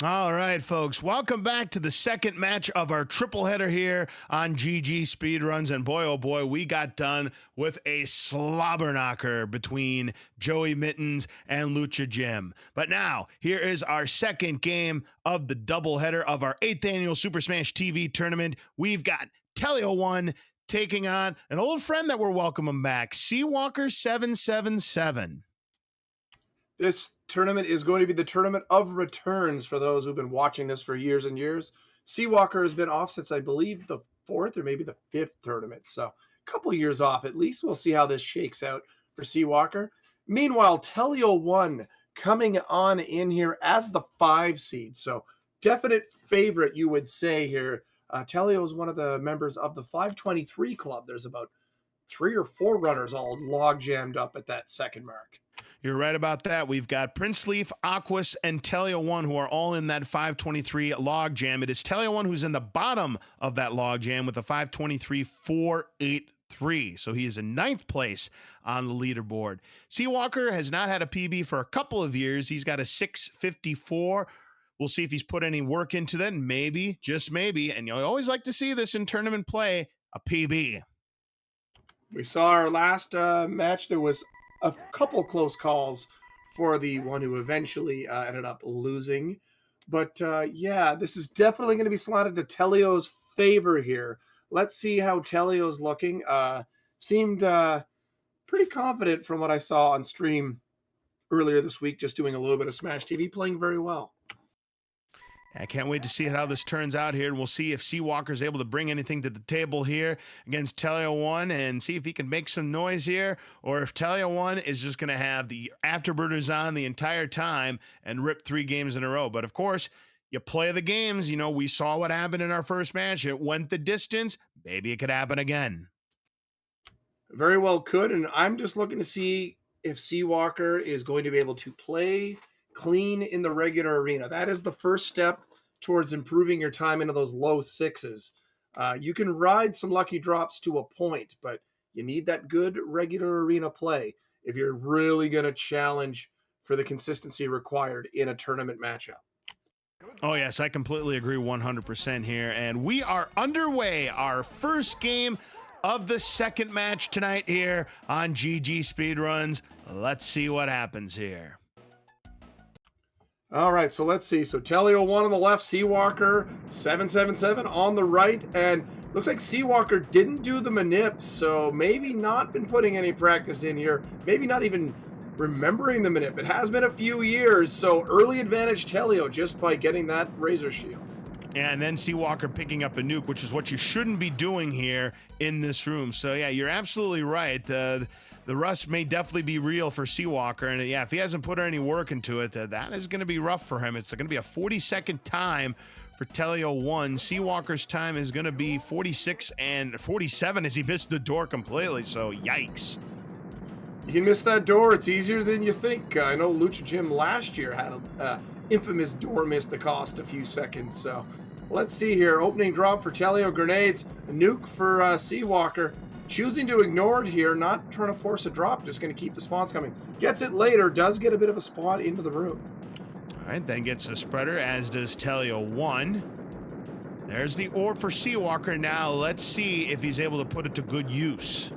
All right, folks, welcome back to the second match of our triple header here on GG Speedruns. And boy, oh boy, we got done with a slobber knocker between Joey Mittens and Lucha Jim. But now, here is our second game of the double header of our 8th annual Super Smash TV tournament. We've got Tele01 taking on an old friend that we're welcoming back, Seawalker777. This tournament is going to be the tournament of returns for those who've been watching this for years and years. Seawalker has been off since, I believe, the fourth or maybe the fifth tournament. So a couple years off at least. We'll see how this shakes out for Seawalker. Meanwhile, Tele01 coming on in here as the 5 seed. So definite favorite, you would say here. Teleo is one of the members of the 523 club. There's about 3 or 4 runners all log jammed up at that second mark. You're right about that. We've got Prince Leaf, Aquas, and Tele01 who are all in that 523 log jam. It is Tele01 who's in the bottom of that log jam with a 523.483. So he is in 9th place on the leaderboard. Seawalker has not had a PB for a couple of years. He's got a 654. We'll see if he's put any work into that. Maybe, just maybe. And you always like to see this in tournament play, a PB. We saw our last match. There was a couple close calls for the one who eventually ended up losing. But yeah, this is definitely going to be slotted to Teleo's favor here. Let's see how Teleo's looking. Seemed pretty confident from what I saw on stream earlier this week, just doing a little bit of Smash TV, playing very well. I can't wait to see how this turns out here, and we'll see if Seawalker is able to bring anything to the table here against Tele01 and see if he can make some noise here, or if Tele01 is just going to have the afterburners on the entire time and rip 3 games in a row. But of course, you play the games. You know, we saw what happened in our first match. It went the distance. Maybe it could happen again. Very well could, and I'm just looking to see if Seawalker is going to be able to play clean in the regular arena. That is the first step towards improving your time into those low 6s. You can ride some lucky drops to a point, but you need that good regular arena play if you're really going to challenge for the consistency required in a tournament matchup. Oh, yes, I completely agree 100% here. And we are underway, our first game of the second match tonight here on GG Speedruns. Let's see what happens here. All right, so let's see. So Tele01 on the left, Seawalker777 on the right, and looks like Seawalker didn't do the manip, so maybe not been putting any practice in here, maybe not even remembering the manip. It has been a few years, so early advantage Teleo just by getting that Razor Shield. And then Seawalker picking up a nuke, which is what you shouldn't be doing here in this room. So yeah, you're absolutely right. The rust may definitely be real for Seawalker, and yeah, if he hasn't put any work into it, that is going to be rough for him. It's going to be a 40-second time for Tele01. Seawalker's time is going to be 46 and 47 as he missed the door completely, so yikes. You can miss that door. It's easier than you think. I know Lucha Jim last year had an infamous door miss that cost a few seconds, so let's see here. Opening drop for Teleo grenades, a nuke for Seawalker. Choosing to ignore it here, not trying to force a drop, just going to keep the spawns coming. Gets it later, does get a bit of a spawn into the room. All right, then gets a spreader, as does Tele01. There's the orb for Seawalker. Now let's see if he's able to put it to good use.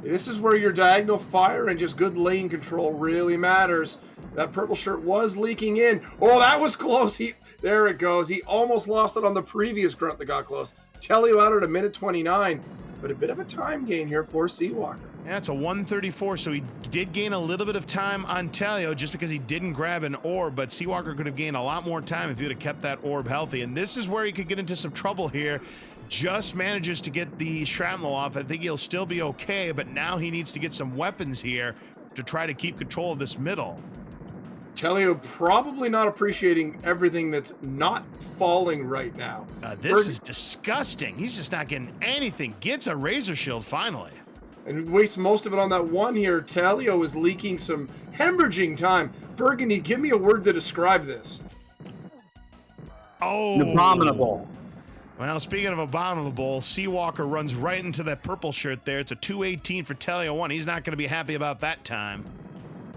This is where your diagonal fire and just good lane control really matters. That purple shirt was leaking in. Oh, that was close. There it goes. He almost lost it on the previous grunt that got close. Teleo out at 1:29. But a bit of a time gain here for Seawalker. Yeah, it's a 134, so he did gain a little bit of time on Teleo just because he didn't grab an orb, but Seawalker could have gained a lot more time if he would have kept that orb healthy. And this is where he could get into some trouble here. Just manages to get the shrapnel off. I think he'll still be okay, but now he needs to get some weapons here to try to keep control of this middle. Teleo probably not appreciating everything that's not falling right now. This is disgusting. He's just not getting anything. Gets a Razor Shield finally. And wastes most of it on that one here. Teleo is leaking some hemorrhaging time. Burgundy, give me a word to describe this. Oh. Abominable. Well, speaking of abominable, Seawalker runs right into that purple shirt there. It's a 218 for Tele01. He's not going to be happy about that time.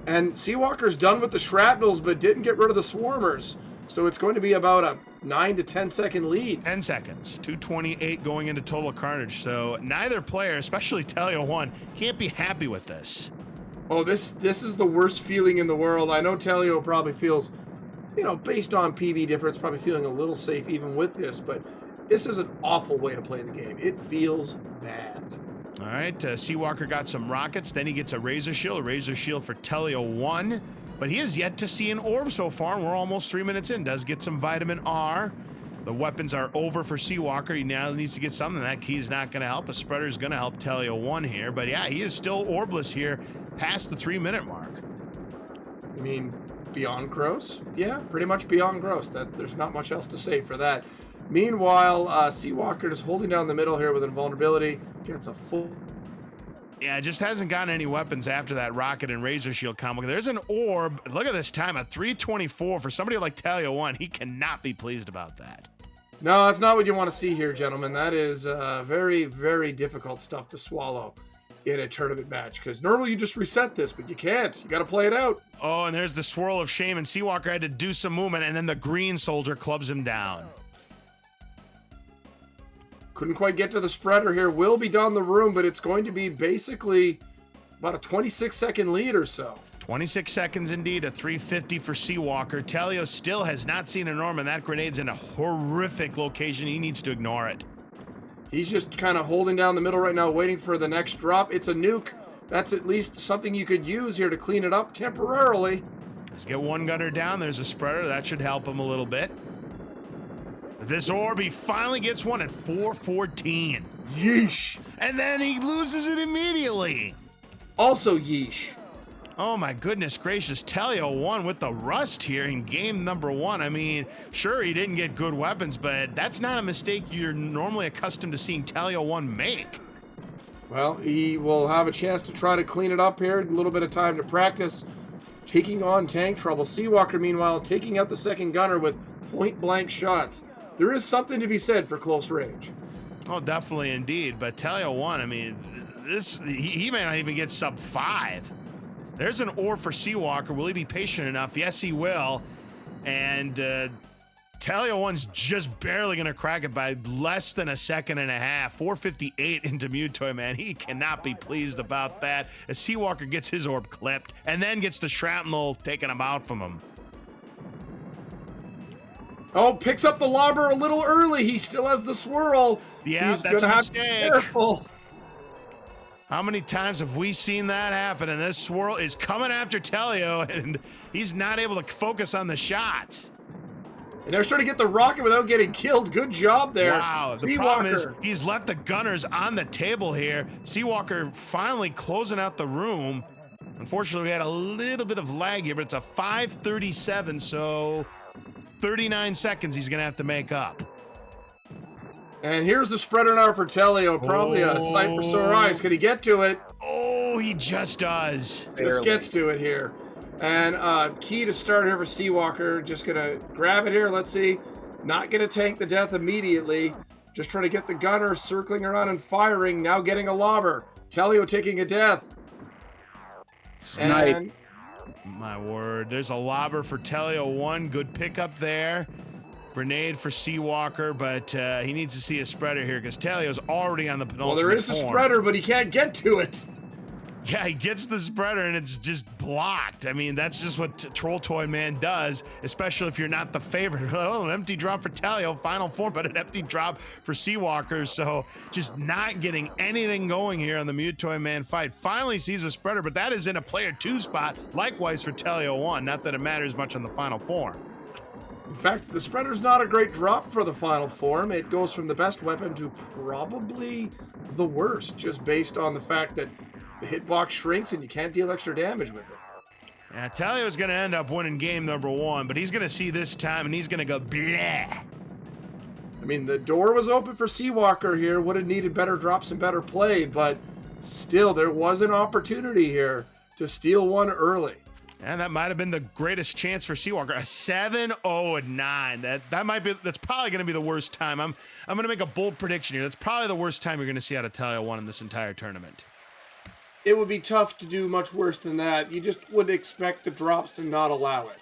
And Seawalker's done with the shrapnels, but didn't get rid of the swarmers. So it's going to be about a 9 to 10 second lead. 10 seconds, 2:28 going into total carnage. So neither player, especially Tele01, can't be happy with this. Oh, this is the worst feeling in the world. I know Telio probably feels, based on PB difference, probably feeling a little safe even with this, but this is an awful way to play the game. It feels bad. All right, Seawalker got some rockets, then he gets a razor shield for Teleo01, but he has yet to see an orb so far, and we're almost 3 minutes in. Does get some vitamin R. The weapons are over for Seawalker. He now needs to get something. That key's not going to help. A spreader is going to help Teleo01 here, but yeah, he is still orbless here past the 3-minute mark. I mean, beyond gross? Yeah, pretty much beyond gross. There's not much else to say for that. Meanwhile, Seawalker is holding down the middle here with invulnerability. Gets a full... Yeah, just hasn't gotten any weapons after that rocket and razor shield combo. There's an orb. Look at this time, a 3:24 for somebody like Teleo01. He cannot be pleased about that. No, that's not what you want to see here, gentlemen. That is very, very difficult stuff to swallow in a tournament match, because normally you just reset this, but you can't. You got to play it out. Oh, and there's the swirl of shame, and Seawalker had to do some movement, and then the green soldier clubs him down. Couldn't quite get to the spreader here. Will be down the room, but it's going to be basically about a 26-second lead or so. 26 seconds indeed, a 350 for Seawalker. Telio still has not seen an orb, and that grenade's in a horrific location. He needs to ignore it. He's just kind of holding down the middle right now, waiting for the next drop. It's a nuke. That's at least something you could use here to clean it up temporarily. Let's get one gunner down. There's a spreader. That should help him a little bit. This orb, he finally gets one at 4:14. Yeesh. And then he loses it immediately. Also yeesh. Oh my goodness gracious, Teleo01 with the rust here in game number 1. I mean, sure, he didn't get good weapons, but that's not a mistake you're normally accustomed to seeing Teleo01 make. Well, he will have a chance to try to clean it up here. A little bit of time to practice taking on tank trouble. Seawalker, meanwhile, taking out the second gunner with point-blank shots. There is something to be said for close range. Oh, definitely indeed. But Teleo01, I mean, he may not even get sub 5. There's an orb for Seawalker. Will he be patient enough? Yes, he will. And Teleo01's just barely going to crack it by less than a second and a half. 4:58 into Mutoy, man. He cannot be pleased about that as Seawalker gets his orb clipped and then gets the shrapnel taken out from him. Oh, picks up the lobber a little early. He still has the swirl. Yeah, he's that's gonna a have to be mistake. careful. How many times have we seen that happen? And this swirl is coming after Telio, and he's not able to focus on the shots. And they're starting to get the rocket without getting killed. Good job there. Wow. The problem is he's left the gunners on the table here. Seawalker finally closing out the room. Unfortunately, we had a little bit of lag here, but it's a 5:37, so 39 seconds he's going to have to make up. And here's the spreader now for Telio. Probably a sight for sore eyes. Can he get to it? Oh, he just does. Just gets to it here. And key to start here for Seawalker. Just going to grab it here. Let's see. Not going to tank the death immediately. Just trying to get the gunner circling around and firing. Now getting a lobber. Telio taking a death. Snipe. And my word. There's a lobber for Teleo01. Good pickup there. Grenade for Seawalker, but he needs to see a spreader here because Telio's already on the penultimate well, there is a form. spreader, but he can't get to it. Yeah, he gets the spreader and it's just blocked. I mean, that's just what Troll Toy Man does, especially if you're not the favorite. Oh, an empty drop for Telio, final form, but an empty drop for Seawalker. So just not getting anything going here on the Mutoy Man fight. Finally sees a spreader, but that is in a player 2 spot. Likewise for Teleo01. Not that it matters much on the final form. In fact, the spreader's not a great drop for the final form. It goes from the best weapon to probably the worst, just based on the fact that the hitbox shrinks and you can't deal extra damage with it. Yeah, Telio's going to end up winning game number 1, but he's going to see this time and he's going to go bleh. I mean, the door was open for Seawalker here. Would have needed better drops and better play, but still, there was an opportunity here to steal one early. And that might have been the greatest chance for Seawalker. A 7-0-9. That's probably going to be the worst time. I'm going to make a bold prediction here. That's probably the worst time you're going to see out of Teleo01 in this entire tournament. It would be tough to do much worse than that. You just would expect the drops to not allow it.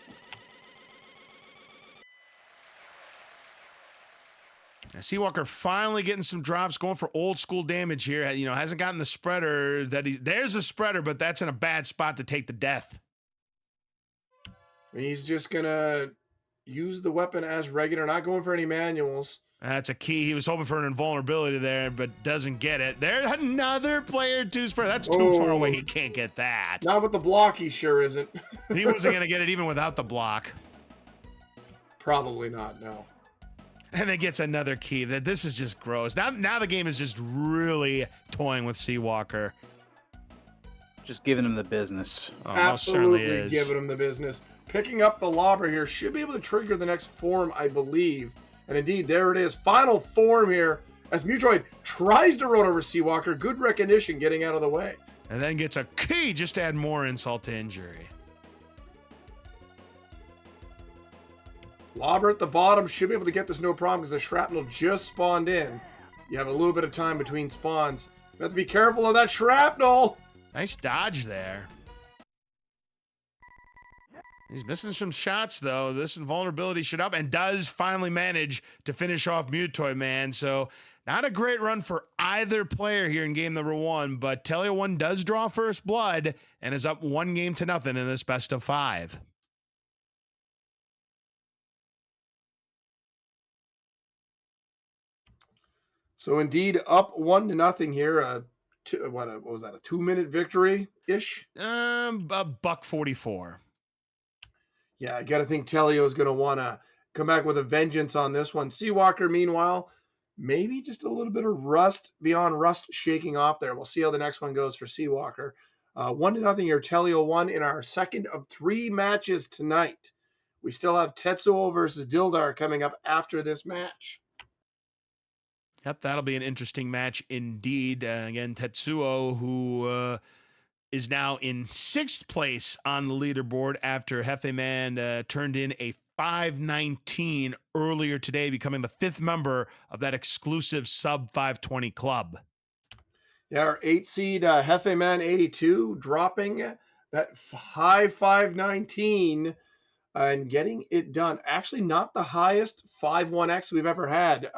Seawalker finally getting some drops, going for old school damage here. You know, hasn't gotten the spreader there's a spreader, but that's in a bad spot to take the death. He's just gonna use the weapon as regular, not going for any manuals. That's a key. He was hoping for an invulnerability there, but doesn't get it. There's another player 2 spreader. That's too far away. He can't get that. Not with the block, he sure isn't. He wasn't going to get it even without the block. Probably not, no. And then gets another key. This is just gross. Now the game is just really toying with Seawalker. Just giving him the business. Oh, absolutely giving him the business. Picking up the lobber here. Should be able to trigger the next form, I believe. And indeed, there it is. Final form here as Mutoid tries to run over Seawalker. Good recognition getting out of the way. And then gets a key just to add more insult to injury. Lobber at the bottom should be able to get this no problem because the shrapnel just spawned in. You have a little bit of time between spawns. You have to be careful of that shrapnel. Nice dodge there. He's missing some shots, though. This invulnerability should up and does finally manage to finish off Mutoid Man. So not a great run for either player here in game number 1, but Tele01 does draw first blood and is up 1-0 in this best of 5. So indeed, up 1-0 here. What was that? A 2-minute victory-ish? A $1.44. Yeah, I got to think Telio is going to want to come back with a vengeance on this one. Seawalker, meanwhile, maybe just a little bit of rust beyond rust shaking off there. We'll see how the next one goes for Seawalker. 1-0 here, Tele01 in our second of 3 matches tonight. We still have Tetsuo versus Dildar coming up after this match. Yep, that'll be an interesting match indeed. Again, Tetsuo, who is now in 6th place on the leaderboard after Hefeman turned in a 519 earlier today, becoming the 5th member of that exclusive sub 520 club. Yeah, our 8 seed Hefeman 82 dropping that high 519 and getting it done. Actually, not the highest 5-1X we've ever had.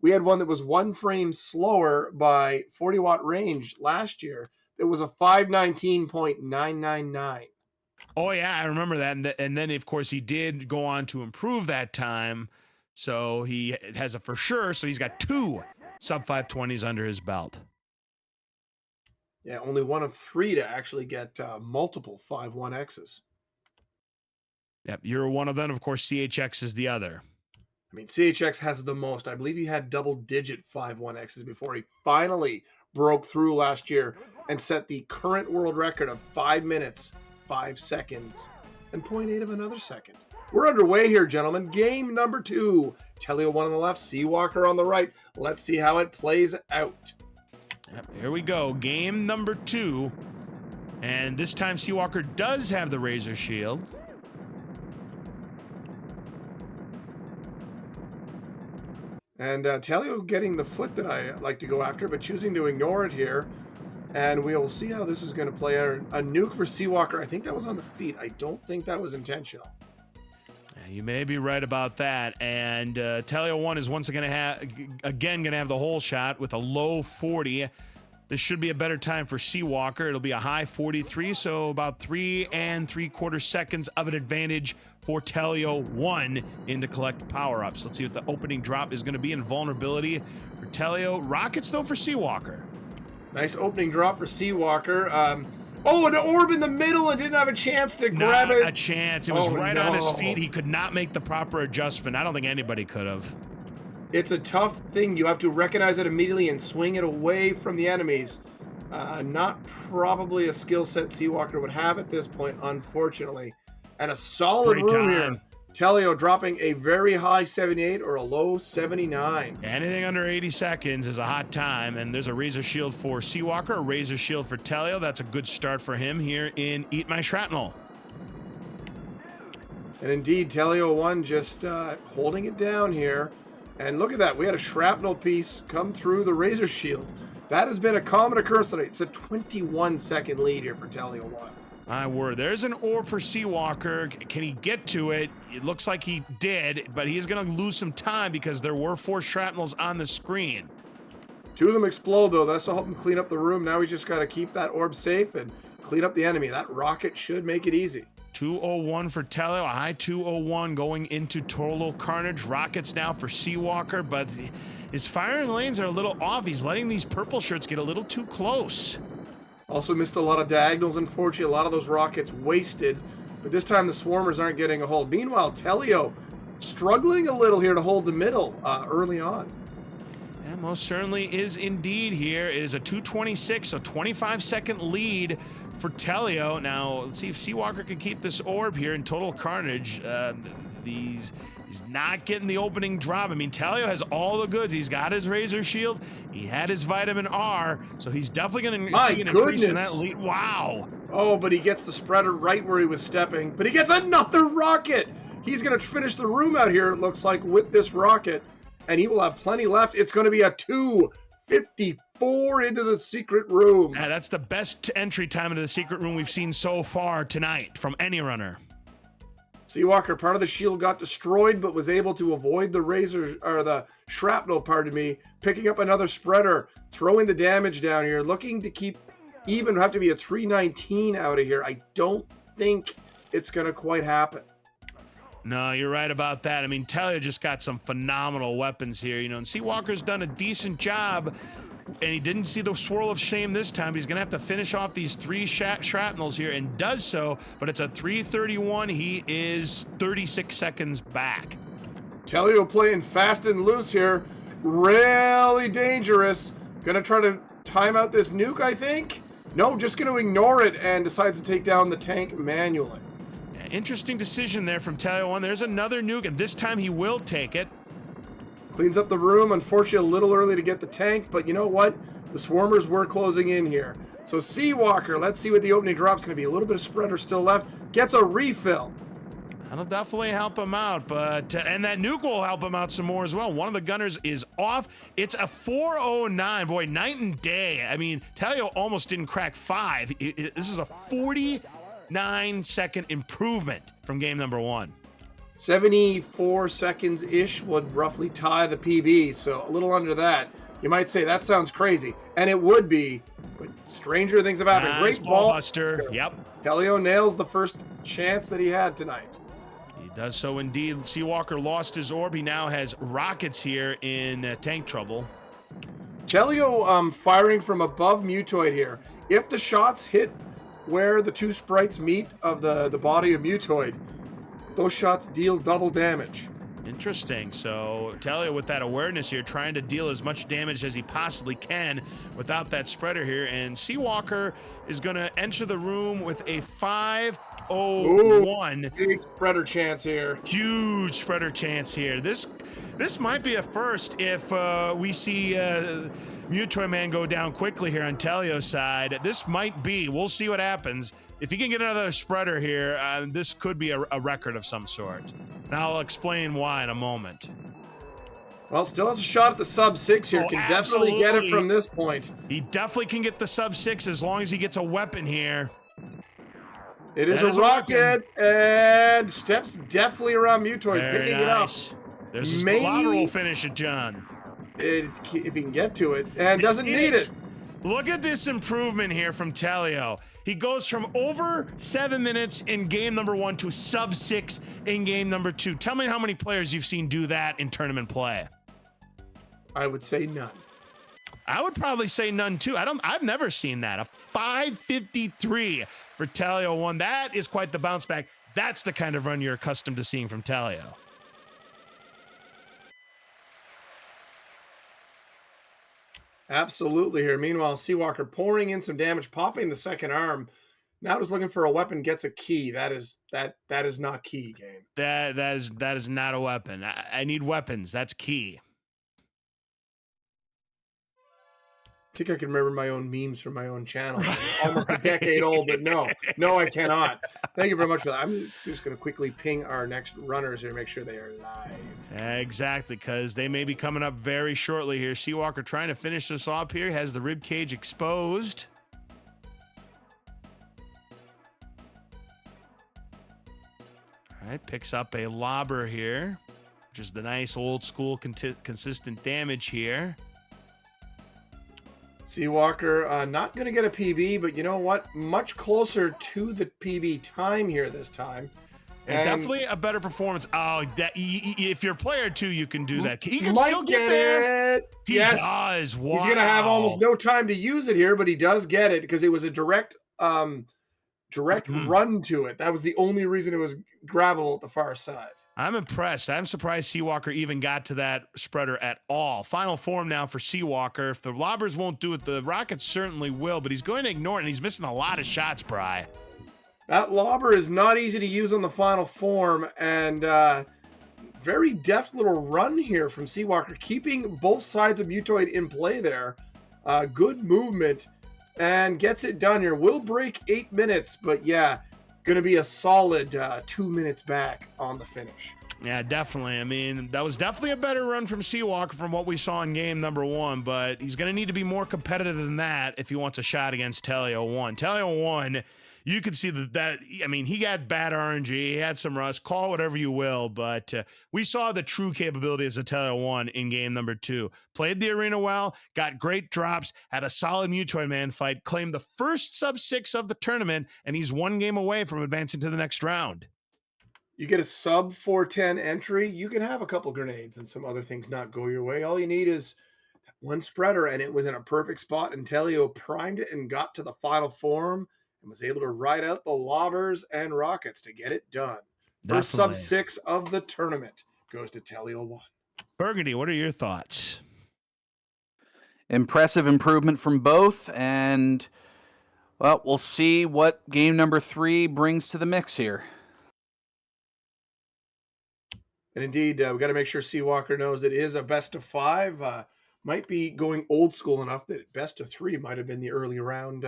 We had one that was 1 frame slower by 40 watt range last year. It was a 519.999. Oh, yeah, I remember that. And then, of course, he did go on to improve that time. So he has a for sure. So he's got 2 sub 520s under his belt. Yeah, only one of 3 to actually get multiple 5-1Xs. Yep, you're one of them. Of course, CHX is the other. I mean, CHX has the most. I believe he had double-digit 5-1Xs before he finally broke through last year and set the current world record of 5 minutes, 5 seconds, and 0.8 of another second. We're underway here, gentlemen. Game number 2. Tele01 on the left, Seawalker on the right. Let's see how it plays out. Yep, here we go. Game number 2. And this time, Seawalker does have the Razor Shield. And Telio getting the foot that I like to go after, but choosing to ignore it here. And we will see how this is going to play out. A nuke for Seawalker. I think that was on the feet. I don't think that was intentional. You may be right about that. And Tele01 is once again going to have the hole shot with a low 40. This should be a better time for Seawalker. It'll be a high 43, so about 3 3/4 seconds of an advantage for Tele01 in to collect power-ups. Let's see what the opening drop is going to be in vulnerability for Teleo. Rockets, though, for Seawalker. Nice opening drop for Seawalker. Oh, an orb in the middle and didn't have a chance to grab it. Not a chance. It was right on his feet. He could not make the proper adjustment. I don't think anybody could have. It's a tough thing. You have to recognize it immediately and swing it away from the enemies. Not probably a skill set Seawalker would have at this point, unfortunately. And a solid room here. Teleo dropping a very high 78 or a low 79. Anything under 80 seconds is a hot time, and there's a Razor Shield for Seawalker, a Razor Shield for Teleo. That's a good start for him here in Eat My Shrapnel. And indeed, Tele01 just holding it down here. And look at that. We had a shrapnel piece come through the Razor Shield. That has been a common occurrence tonight. It's a 21-second lead here for Tele01. My word. There's an orb for Seawalker. Can he get to it? It looks like he did, but he's going to lose some time because there were 4 shrapnels on the screen. 2 of them explode, though. That's to help him clean up the room. Now he's just got to keep that orb safe and clean up the enemy. That rocket should make it easy. 201 for Teleo, a high 201 going into total carnage. Rockets now for Seawalker, but his firing lanes are a little off. He's letting these purple shirts get a little too close. Also missed a lot of diagonals, unfortunately. A lot of those rockets wasted, but this time the swarmers aren't getting a hold. Meanwhile, Teleo struggling a little here to hold the middle early on. Yeah, most certainly is indeed here. It is a 226, so 25-second lead for Teleo. Now, let's see if Seawalker can keep this orb here in total carnage. He's not getting the opening drop. I mean, Teleo has all the goods. He's got his Razor Shield. He had his Vitamin R, so he's definitely going to see an increase in that lead. Wow. Oh, but he gets the spreader right where he was stepping. But he gets another rocket. He's going to finish the room out here, it looks like, with this rocket. And he will have plenty left. It's going to be a 2:54 into the secret room. Yeah, that's the best entry time into the secret room we've seen so far tonight from any runner. Seawalker, part of the shield got destroyed, but was able to avoid the the shrapnel, pardon me, picking up another spreader, throwing the damage down here, looking to keep even, have to be a 319 out of here. I don't think it's going to quite happen. No, you're right about that. I mean, Teleo just got some phenomenal weapons here, you know, and Seawalker's done a decent job, and he didn't see the swirl of shame this time. He's going to have to finish off these 3 shrapnels here, and does so, but it's a 331. He is 36 seconds back. Teleo playing fast and loose here. Really dangerous. Going to try to time out this nuke, I think. No, just going to ignore it and decides to take down the tank manually. Interesting decision there from Tele01. There's another nuke, and this time he will take it. Cleans up the room. Unfortunately, a little early to get the tank, but you know what? The swarmers were closing in here. So Seawalker, let's see what the opening drop's going to be. A little bit of spreader still left. Gets a refill. That'll definitely help him out, but and that nuke will help him out some more as well. One of the gunners is off. It's a 409. Boy, night and day. I mean, Teleo almost didn't crack 5. This is a 49-second improvement from game number 1. 74 seconds-ish would roughly tie the PB, so a little under that. You might say, that sounds crazy, and it would be, but stranger things have happened. Nice Great ball buster. Yep. Teleo nails the first chance that he had tonight. He does so indeed. Seawalker lost his orb. He now has rockets here in tank trouble. Teleo firing from above Mutoid here. If the shots hit where the 2 sprites meet of the body of Mutoid, those shots deal double damage. Interesting. So Teleo with that awareness here, trying to deal as much damage as he possibly can without that spreader here. And Seawalker is going to enter the room with a 501. Big spreader chance here. Huge spreader chance here. This might be a first if we see Mutoid Man go down quickly here on Teleo's side. This might be. We'll see what happens. If he can get another spreader here, this could be a record of some sort. And I'll explain why in a moment. Well, still has a shot at the sub-6 here. Can definitely get it from this point. He definitely can get the sub-6 as long as he gets a weapon here. It is a rocket, and steps definitely around Mutoid, picking it up. There's his lateral finish it, John. If he can get to it, and doesn't need it. Look at this improvement here from Teleo. He goes from over 7 minutes in game number 1 to sub-6 in game number 2. Tell me how many players you've seen do that in tournament play. I would say none. I would probably say none too. I've never seen that. A 553 for Tele01. That is quite the bounce back. That's the kind of run you're accustomed to seeing from Teleo. Absolutely here. Meanwhile, Seawalker pouring in some damage, popping the second arm. Now just looking for a weapon, gets a key. That is not key, game. That is not a weapon. I need weapons. That's key. I think I can remember my own memes from my own channel. Almost a decade old, but no, I cannot. Thank you very much for that. I'm just going to quickly ping our next runners here to make sure they are live. Exactly, because they may be coming up very shortly here. Seawalker trying to finish this off here, has the rib cage exposed. right, picks up a lobber here, which is the nice old school consistent damage here. Seawalker not going to get a PB, but you know what? Much closer to the PB time here this time. And definitely a better performance. Oh, if you're player 2, you can do that. He can might still get there. It. He yes. does. Wow. He's going to have almost no time to use it here, but he does get it because it was a direct run to it. That was the only reason it was grabbable at the far side. I'm impressed. I'm surprised Seawalker even got to that spreader at all. Final form now for Seawalker. If the lobbers won't do it, the Rockets certainly will, but he's going to ignore it, and he's missing a lot of shots, Bry. That lobber is not easy to use on the final form, and very deft little run here from Seawalker, keeping both sides of Mutoid in play there. Good movement, and gets it done here. Will break 8 minutes, but yeah, going to be a solid 2 minutes back on the finish. Yeah, definitely. I mean, that was definitely a better run from Seawalker from what we saw in game number 1, but he's going to need to be more competitive than that if he wants a shot against Tele01. Tele01, you could see that I mean, he got bad RNG, he had some rust, call whatever you will, but we saw the true capabilities of Tele01 in game number 2. Played the arena well, got great drops, had a solid Mutoid Man fight, claimed the first sub-6 of the tournament, and he's 1 game away from advancing to the next round. You get a sub 410 entry, you can have a couple grenades and some other things not go your way. All you need is one spreader, and it was in a perfect spot, and Telio primed it and got to the final form and was able to ride out the lobbers and rockets to get it done. First sub-6 of the tournament goes to Tele01. Burgundy, what are your thoughts? Impressive improvement from both, and, well, we'll see what game number 3 brings to the mix here. And indeed, we got to make sure Seawalker knows it is a best of 5. Might be going old school enough that best of 3 might have been the early round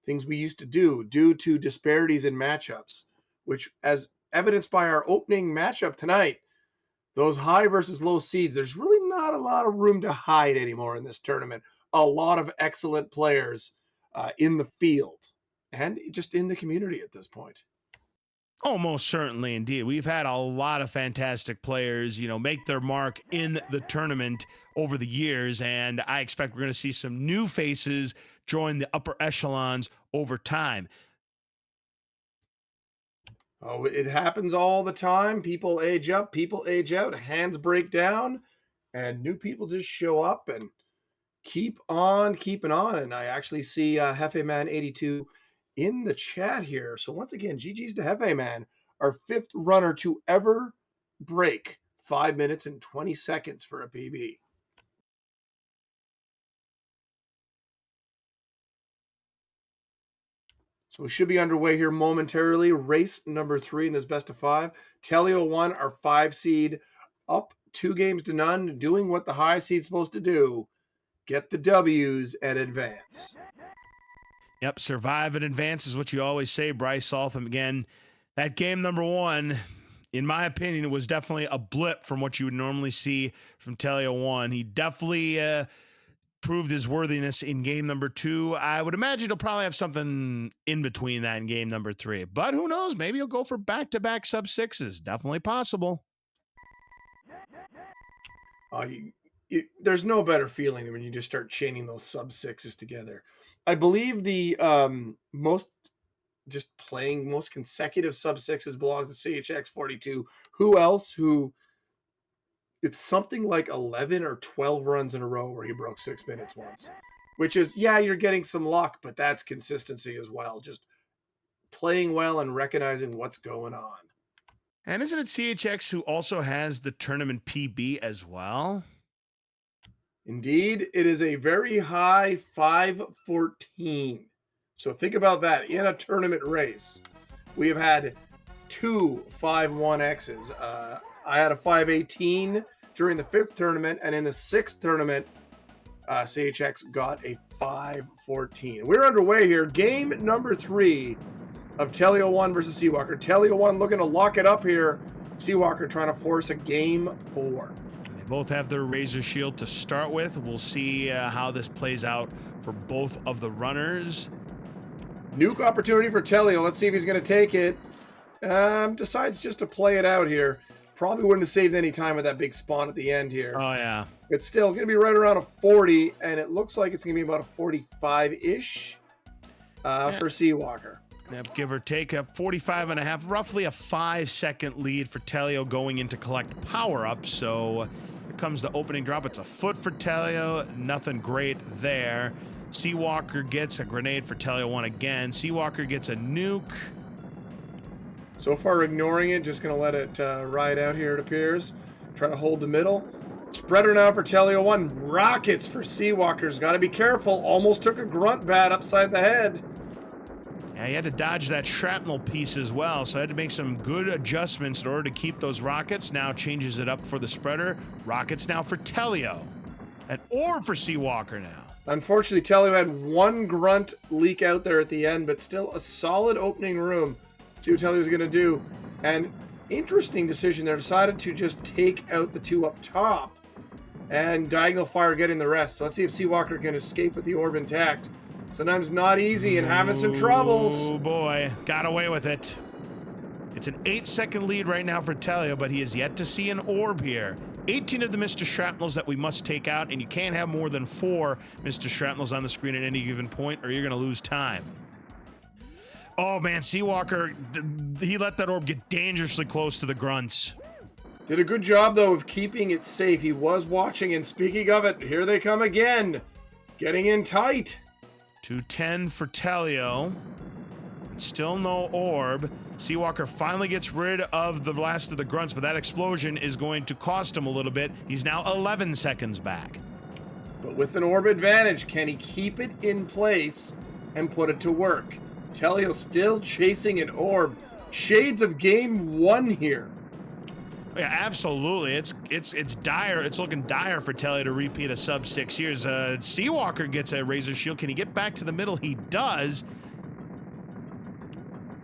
things we used to do due to disparities in matchups, which, as evidenced by our opening matchup tonight, those high versus low seeds, there's really not a lot of room to hide anymore in this tournament. A lot of excellent players in the field and just in the community at this point. Oh, most certainly, indeed. We've had a lot of fantastic players, make their mark in the tournament over the years, and I expect we're going to see some new faces join the upper echelons over time. Oh, it happens all the time. People age up, people age out, hands break down, and new people just show up and keep on keeping on. And I actually see Hefeman82 in the chat here. So once again, GG's to Hefeman, our 5th runner to ever break 5 minutes and 20 seconds for a PB. So we should be underway here momentarily. Race number 3 in this best of 5. Tele01, our 5 seed, up 2 games to none, doing what the high seed's supposed to do. Get the W's and advance. Yep, survive and advance is what you always say, Bryce Saltham. Again, that game number 1, in my opinion, was definitely a blip from what you would normally see from Tele01. He definitely proved his worthiness in game number 2. I would imagine he'll probably have something in between that in game number 3. But who knows? Maybe he'll go for back-to-back sub-6s. Definitely possible. There's no better feeling than when you just start chaining those sub-6s together. I believe the most consecutive sub-6s belongs to CHX42. Who else? It's something like 11 or 12 runs in a row where he broke 6 minutes once, which is, yeah, you're getting some luck, but that's consistency as well. Just playing well and recognizing what's going on. And isn't it CHX who also has the tournament PB as well? Indeed, it is a very high 514. So think about that. In a tournament race, we have had 2 5-1Xs. I had a 518 during the 5th tournament, and in the 6th tournament, CHX got a 514. We're underway here. Game number 3 of Tele01 versus Seawalker. Tele01 looking to lock it up here. Seawalker trying to force a game 4. They both have their Razor Shield to start with. We'll see how this plays out for both of the runners. Nuke opportunity for Telio. Let's see if he's going to take it. Decides just to play it out here. Probably wouldn't have saved any time with that big spawn at the end here. Oh, yeah. It's still going to be right around a 40, and it looks like it's going to be about a 45-ish for Seawalker. Yep, give or take a 45 and a half, roughly a 5-second lead for Teleo going in to collect power-ups. So here comes the opening drop. It's a foot for Teleo. Nothing great there. Seawalker gets a grenade for Tele01 again. Seawalker gets a nuke. So far ignoring it, just going to let it ride out here, it appears. Trying to hold the middle. Spreader now for Tele01. Rockets for Seawalker's. Got to be careful. Almost took a grunt bat upside the head. Yeah, he had to dodge that shrapnel piece as well, so I had to make some good adjustments in order to keep those rockets. Now changes it up for the spreader. Rockets now for Teleo. An orb for Seawalker now. Unfortunately, Teleo had one grunt leak out there at the end, but still a solid opening room. See what Teleo's going to do. And interesting decision there. Decided to just take out the two up top and diagonal fire getting the rest. So let's see if Seawalker can escape with the orb intact. Sometimes not easy and having some troubles. Oh boy, got away with it. It's an 8-second lead right now for Teleo, but he has yet to see an orb here. 18 of the Mr. Shrapnels that we must take out, and you can't have more than 4 Mr. Shrapnels on the screen at any given point, or you're going to lose time. Oh man, Seawalker, he let that orb get dangerously close to the grunts. Did a good job, though, of keeping it safe. He was watching, and speaking of it, here they come again. Getting in tight. 210 for Teleo. And still no orb. Seawalker finally gets rid of the last of the grunts, but that explosion is going to cost him a little bit. He's now 11 seconds back. But with an orb advantage, can he keep it in place and put it to work? Teleo still chasing an orb. Shades of game 1 here. Yeah, absolutely. It's dire. It's looking dire for Teleo to repeat a sub 6 years. Seawalker gets a razor shield. Can he get back to the middle? He does.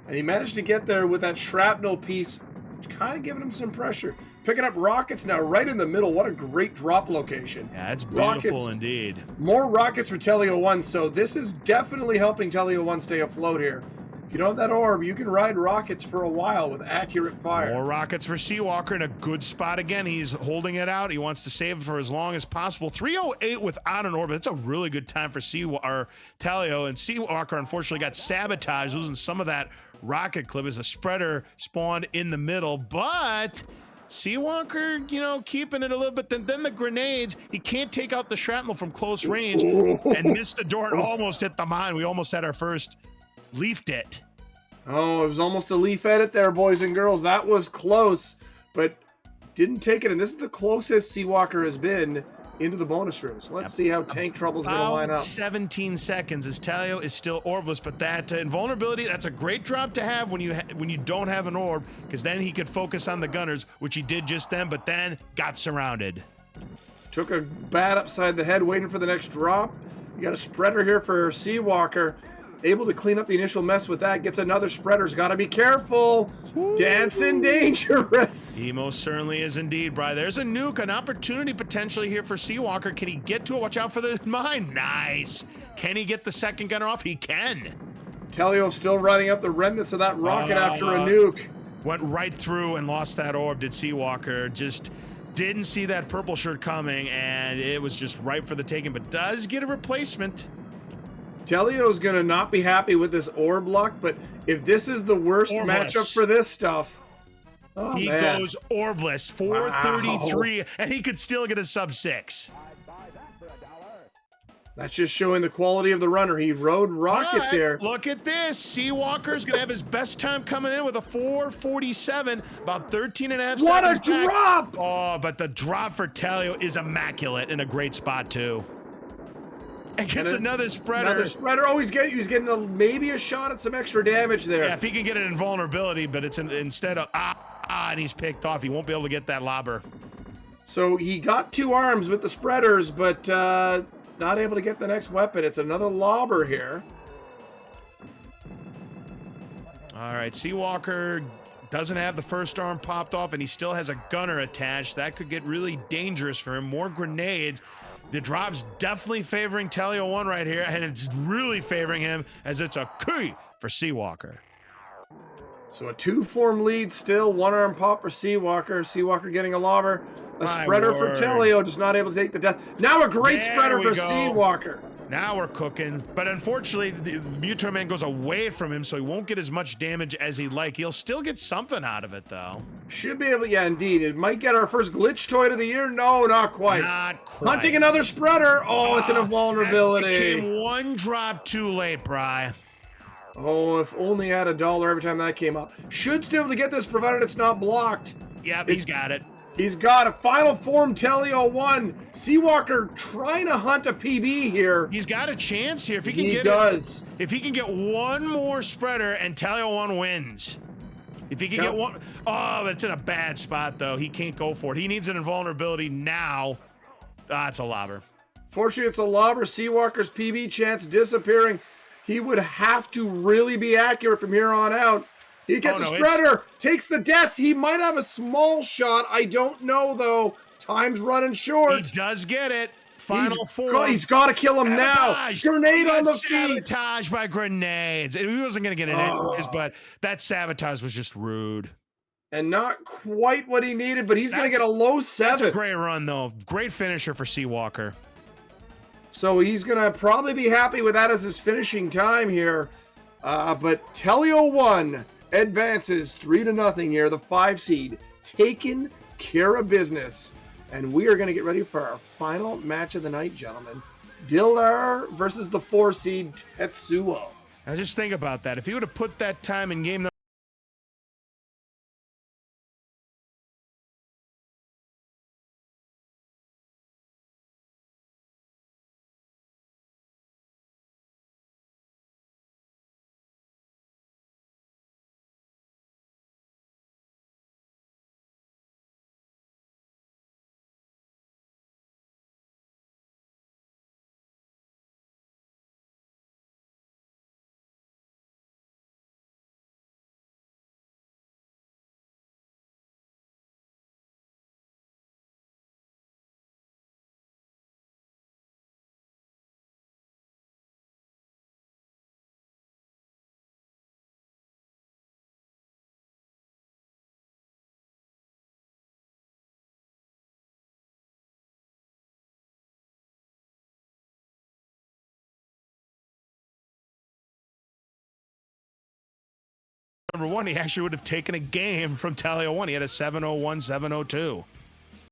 And he managed to get there with that shrapnel piece, kind of giving him some pressure. Picking up rockets now right in the middle. What a great drop location. Yeah, it's beautiful rockets, indeed. More rockets for Tele01, so this is definitely helping Tele01 stay afloat here. If you don't have that orb, you can ride rockets for a while with accurate fire. More rockets for Seawalker in a good spot again. He's holding it out. He wants to save it for as long as possible. 308 without an orb. That's a really good time for Teleo. And Seawalker unfortunately got sabotaged, losing some of that rocket clip as a spreader spawned in the middle. But Seawalker, you know, keeping it a little bit. Then the grenades, he can't take out the shrapnel from close range and missed the door and almost hit the mine. We almost had our first leafed it. Oh, it was almost a leaf edit there, boys and girls. That was close, but didn't take it. And this is the closest Seawalker has been into the bonus room. So let's see how Tank Trouble's going to line up. 17 seconds as Teleo is still orbless, but that invulnerability, that's a great drop to have when you don't have an orb, because then he could focus on the gunners, which he did just then, but then got surrounded. Took a bat upside the head, waiting for the next drop. You got a spreader here for Seawalker. Able to clean up the initial mess with that. Gets another spreader's got to be careful. Ooh. Dancing dangerous. He most certainly is indeed, Bri. There's a nuke, an opportunity potentially here for Seawalker. Can he get to it? Watch out for the mine. Nice. Can he get the second gunner off? He can. Teleo still running up the remnants of that rocket after a nuke. Went right through and lost that orb, did Seawalker. Just didn't see that purple shirt coming, and it was just right for the taking, but does get a replacement. Teleo's going to not be happy with this orb luck, but if this is the worst matchup for this stuff, he goes orbless, 433, wow. And he could still get a sub 6. That's just showing the quality of the runner. He rode rockets here. Look at this. Seawalker's going to have his best time coming in with a 447, about 13 and a half seconds. What a drop! Oh, but the drop for Teleo is immaculate in a great spot, too. And gets another spreader. Another spreader. Oh, he's getting maybe a shot at some extra damage there. Yeah, if he can get an invulnerability, but it's instead of and he's picked off. He won't be able to get that lobber. So he got 2 arms with the spreaders, but not able to get the next weapon. It's another lobber here. All right, Seawalker doesn't have the first arm popped off, and he still has a gunner attached. That could get really dangerous for him. More grenades. The drop's definitely favoring Tele01 right here, and it's really favoring him as it's a key for Seawalker. So a 2-form lead still, 1-arm pop for Seawalker. Seawalker getting a lobber. A My spreader for word. Teleo, just not able to take the death. Now a great There spreader we for go. Seawalker. Now we're cooking. But unfortunately, the Mutant Man goes away from him, so he won't get as much damage as he'd like. He'll still get something out of it, though. Should be able, yeah, indeed. It might get our first glitch toy of the year. No, not quite. Not quite. Hunting another spreader. Oh, it's an invulnerability. It came one drop too late, Bry. Oh, if only had $1 every time that came up. Should still be able to get this, provided it's not blocked. Yep, he's got it. He's got a final form Tele01. Seawalker trying to hunt a PB here. He's got a chance here. If he can He get does. If he can get one more spreader and Tele01 wins. If he can get one, oh, it's in a bad spot though. He can't go for it. He needs an invulnerability now. Ah, it's a lobber. Fortunately, it's a lobber. Seawalker's PB chance disappearing. He would have to really be accurate from here on out. He gets a spreader, takes the death. He might have a small shot. I don't know, though. Time's running short. He does get it. Final form. He's got to kill him now. Grenade on the feet. Sabotage by grenades. He wasn't going to get it anyways, but that sabotage was just rude. And not quite what he needed, but he's going to get a low 7. That's a great run, though. Great finisher for Seawalker. So he's going to probably be happy with that as his finishing time here. But Tele01 advances 3-0 here, the 5 seed, taking care of business. And we are going to get ready for our final match of the night, gentlemen. Dildar versus the 4 seed Tetsuo. Now just think about that. If he would have put that time in game number 1, he actually would have taken a game from Tele01. He had a 701, 702.